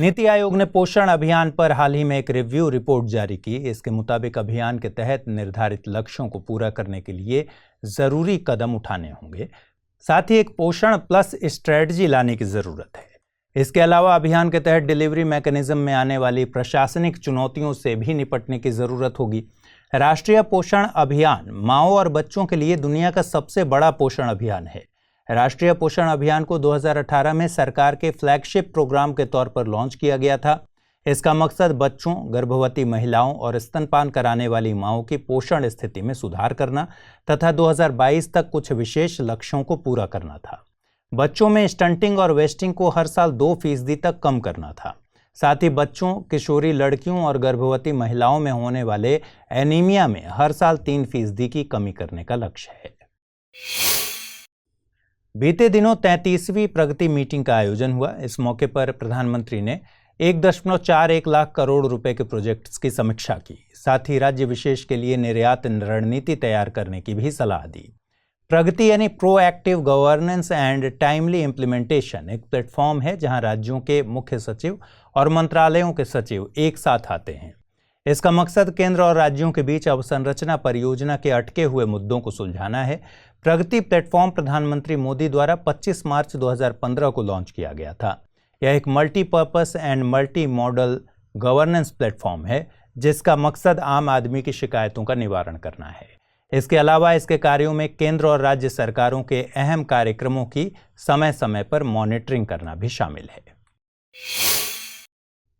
नीति आयोग ने पोषण अभियान पर हाल ही में एक रिव्यू रिपोर्ट जारी की। इसके मुताबिक अभियान के तहत निर्धारित लक्ष्यों को पूरा करने के लिए जरूरी कदम उठाने होंगे। साथ ही एक पोषण प्लस स्ट्रेटजी लाने की जरूरत है। इसके अलावा अभियान के तहत डिलीवरी मैकेनिज्म में आने वाली प्रशासनिक चुनौतियों से भी निपटने की जरूरत होगी। राष्ट्रीय पोषण अभियान माओ और बच्चों के लिए दुनिया का सबसे बड़ा पोषण अभियान है। राष्ट्रीय पोषण अभियान को 2018 में सरकार के फ्लैगशिप प्रोग्राम के तौर पर लॉन्च किया गया था। इसका मकसद बच्चों, गर्भवती महिलाओं और स्तनपान कराने वाली माओं की पोषण स्थिति में सुधार करना तथा 2022 तक कुछ विशेष लक्ष्यों को पूरा करना था। बच्चों में स्टंटिंग और वेस्टिंग को हर साल 2% तक कम करना था। साथ ही बच्चों, किशोरी लड़कियों और गर्भवती महिलाओं में होने वाले एनीमिया में हर साल 3% की कमी करने का लक्ष्य है। बीते दिनों 33वीं प्रगति मीटिंग का आयोजन हुआ। इस मौके पर प्रधानमंत्री ने 1.41 लाख करोड़ रुपए के प्रोजेक्ट्स की समीक्षा की। साथ ही राज्य विशेष के लिए निर्यात रणनीति तैयार करने की भी सलाह दी। प्रगति यानी proactive governance and timely implementation एक प्लेटफॉर्म है जहां राज्यों के मुख्य सचिव और मंत्रालयों के सचिव एक साथ आते हैं। इसका मकसद केंद्र और राज्यों के बीच अवसंरचना परियोजना के अटके हुए मुद्दों को सुलझाना है। प्रगति प्लेटफॉर्म प्रधानमंत्री मोदी द्वारा 25 मार्च 2015 को लॉन्च किया गया था। यह एक multipurpose and multi modal governance platform है जिसका मकसद आम आदमी की शिकायतों का निवारण करना है। इसके अलावा इसके कार्यों में केंद्र और राज्य सरकारों के अहम कार्यक्रमों की समय समय पर मॉनिटरिंग करना भी शामिल है।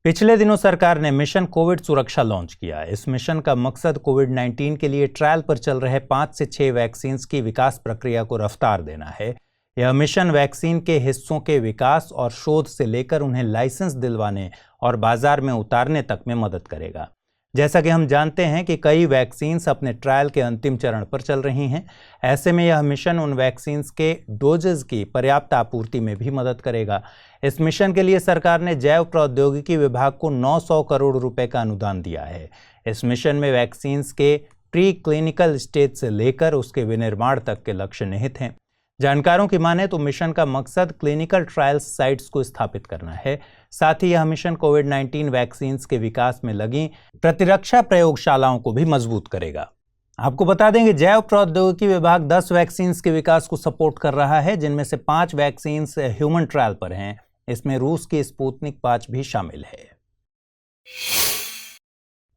पिछले दिनों सरकार ने मिशन कोविड सुरक्षा लॉन्च किया। इस मिशन का मकसद कोविड-19 के लिए ट्रायल पर चल रहे 5 से 6 वैक्सीन की विकास प्रक्रिया को रफ्तार देना है। यह मिशन वैक्सीन के हिस्सों के विकास और शोध से लेकर उन्हें लाइसेंस दिलवाने और बाजार में उतारने तक में मदद करेगा। जैसा कि हम जानते हैं कि कई वैक्सीन्स अपने ट्रायल के अंतिम चरण पर चल रही हैं। ऐसे में यह मिशन उन वैक्सीन्स के डोजेज की पर्याप्त आपूर्ति में भी मदद करेगा। इस मिशन के लिए सरकार ने जैव प्रौद्योगिकी विभाग को 900 करोड़ रुपए का अनुदान दिया है। इस मिशन में वैक्सीन्स के प्री क्लिनिकल स्टेज से लेकर उसके विनिर्माण तक के लक्ष्य निहित हैं। जानकारों की माने तो मिशन का मकसद क्लिनिकल ट्रायल्स साइट्स को स्थापित करना है। साथ ही यह मिशन कोविड-19 वैक्सीन्स के विकास में लगी प्रतिरक्षा प्रयोगशालाओं को भी मजबूत करेगा। आपको बता दें कि जैव प्रौद्योगिकी विभाग 10 वैक्सीन्स के विकास को सपोर्ट कर रहा है, जिनमें से 5 वैक्सीन्स ह्यूमन ट्रायल पर हैं। इसमें रूस की स्पुतनिक 5 भी शामिल है।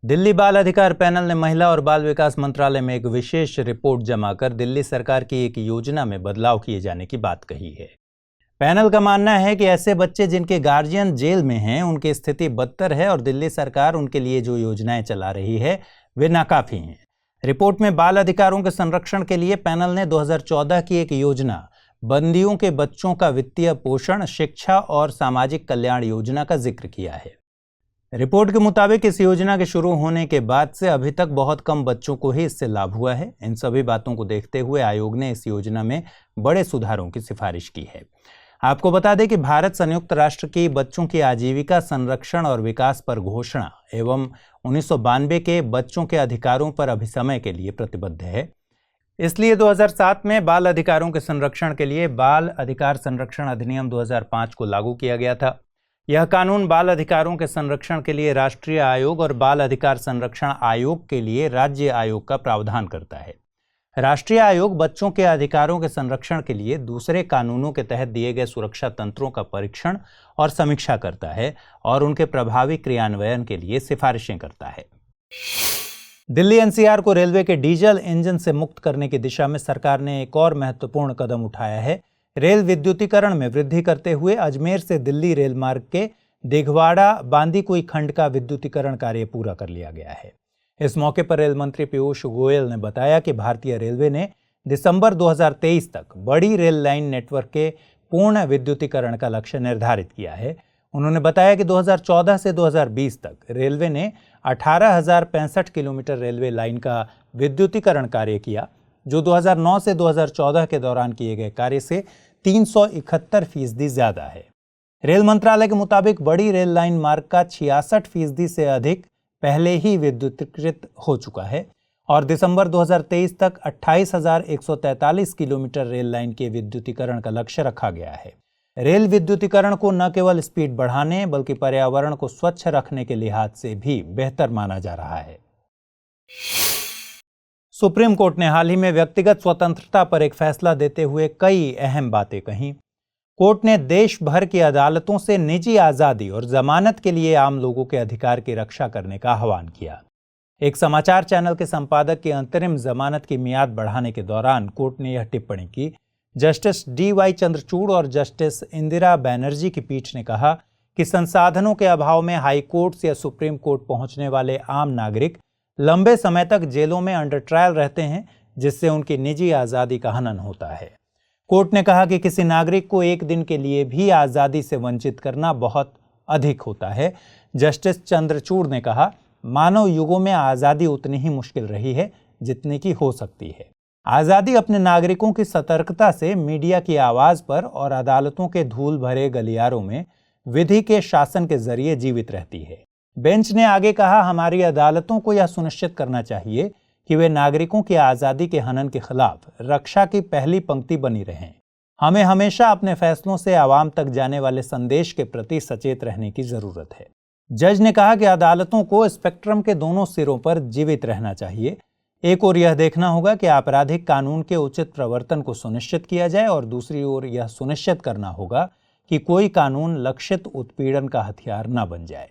दिल्ली बाल अधिकार पैनल ने महिला और बाल विकास मंत्रालय में एक विशेष रिपोर्ट जमा कर दिल्ली सरकार की एक योजना में बदलाव किए जाने की बात कही है। पैनल का मानना है कि ऐसे बच्चे जिनके गार्जियन जेल में हैं, उनकी स्थिति बदतर है और दिल्ली सरकार उनके लिए जो योजनाएं चला रही है वे नाकाफी हैं। रिपोर्ट में बाल अधिकारों के संरक्षण के लिए पैनल ने 2014 की एक योजना बंदियों के बच्चों का वित्तीय पोषण, शिक्षा और सामाजिक कल्याण योजना का जिक्र किया है। रिपोर्ट के मुताबिक इस योजना के शुरू होने के बाद से अभी तक बहुत कम बच्चों को ही इससे लाभ हुआ है। इन सभी बातों को देखते हुए आयोग ने इस योजना में बड़े सुधारों की सिफारिश की है। आपको बता दें कि भारत संयुक्त राष्ट्र की बच्चों की आजीविका संरक्षण और विकास पर घोषणा एवं 1992 के बच्चों के अधिकारों पर अभिसमय के लिए प्रतिबद्ध है। इसलिए 2007 में बाल अधिकारों के संरक्षण के लिए बाल अधिकार संरक्षण अधिनियम 2005 को लागू किया गया था। यह कानून बाल अधिकारों के संरक्षण के लिए राष्ट्रीय आयोग और बाल अधिकार संरक्षण आयोग के लिए राज्य आयोग का प्रावधान करता है। राष्ट्रीय आयोग बच्चों के अधिकारों के संरक्षण के लिए दूसरे कानूनों के तहत दिए गए सुरक्षा तंत्रों का परीक्षण और समीक्षा करता है और उनके प्रभावी क्रियान्वयन के लिए सिफारिशें करता है। दिल्ली एनसीआर को रेलवे के डीजल इंजन से मुक्त करने की दिशा में सरकार ने एक और महत्वपूर्ण कदम उठाया है। रेल विद्युतीकरण में वृद्धि करते हुए अजमेर से दिल्ली रेल मार्ग के दिघवाड़ा बांदीकुई खंड का विद्युतीकरण कार्य पूरा कर लिया गया है। इस मौके पर रेल मंत्री पीयूष गोयल ने बताया कि भारतीय रेलवे ने दिसंबर 2023 तक बड़ी रेल लाइन नेटवर्क के पूर्ण विद्युतीकरण का लक्ष्य निर्धारित किया है। उन्होंने बताया कि 2014 से 2020 तक रेलवे ने 18,065 किलोमीटर रेलवे लाइन का विद्युतीकरण कार्य किया, जो 2009 से 2014 के दौरान किए गए कार्य से 371% ज्यादा है। रेल मंत्रालय के मुताबिक बड़ी रेल लाइन मार्ग का 66% से अधिक पहले ही विद्युतीकृत हो चुका है और दिसंबर 2023 तक 28,143 किलोमीटर रेल लाइन के विद्युतीकरण का लक्ष्य रखा गया है। रेल विद्युतीकरण को न केवल स्पीड बढ़ाने बल्कि पर्यावरण को स्वच्छ रखने के लिहाज से भी बेहतर माना जा रहा है। सुप्रीम कोर्ट ने हाल ही में व्यक्तिगत स्वतंत्रता पर एक फैसला देते हुए कई अहम बातें कहीं। कोर्ट ने देश भर की अदालतों से निजी आजादी और जमानत के लिए आम लोगों के अधिकार की रक्षा करने का आह्वान किया। एक समाचार चैनल के संपादक की अंतरिम जमानत की मियाद बढ़ाने के दौरान कोर्ट ने यह टिप्पणी की। जस्टिस DY चंद्रचूड़ और जस्टिस इंदिरा बनर्जी की पीठ ने कहा कि संसाधनों के अभाव में हाई कोर्ट या सुप्रीम कोर्ट पहुंचने वाले आम नागरिक लंबे समय तक जेलों में अंडर ट्रायल रहते हैं, जिससे उनकी निजी आज़ादी का हनन होता है। कोर्ट ने कहा कि किसी नागरिक को एक दिन के लिए भी आज़ादी से वंचित करना बहुत अधिक होता है। जस्टिस चंद्रचूड़ ने कहा, मानव युगों में आज़ादी उतनी ही मुश्किल रही है जितनी की हो सकती है। आज़ादी अपने नागरिकों की सतर्कता से मीडिया की आवाज़ पर और अदालतों के धूल भरे गलियारों में विधि के शासन के जरिए जीवित रहती है। बेंच ने आगे कहा, हमारी अदालतों को यह सुनिश्चित करना चाहिए कि वे नागरिकों की आज़ादी के हनन के खिलाफ रक्षा की पहली पंक्ति बनी रहें। हमें हमेशा अपने फैसलों से आवाम तक जाने वाले संदेश के प्रति सचेत रहने की जरूरत है। जज ने कहा कि अदालतों को स्पेक्ट्रम के दोनों सिरों पर जीवित रहना चाहिए। एक ओर यह देखना होगा कि आपराधिक कानून के उचित प्रवर्तन को सुनिश्चित किया जाए और दूसरी ओर यह सुनिश्चित करना होगा कि कोई कानून लक्षित उत्पीड़न का हथियार न बन जाए।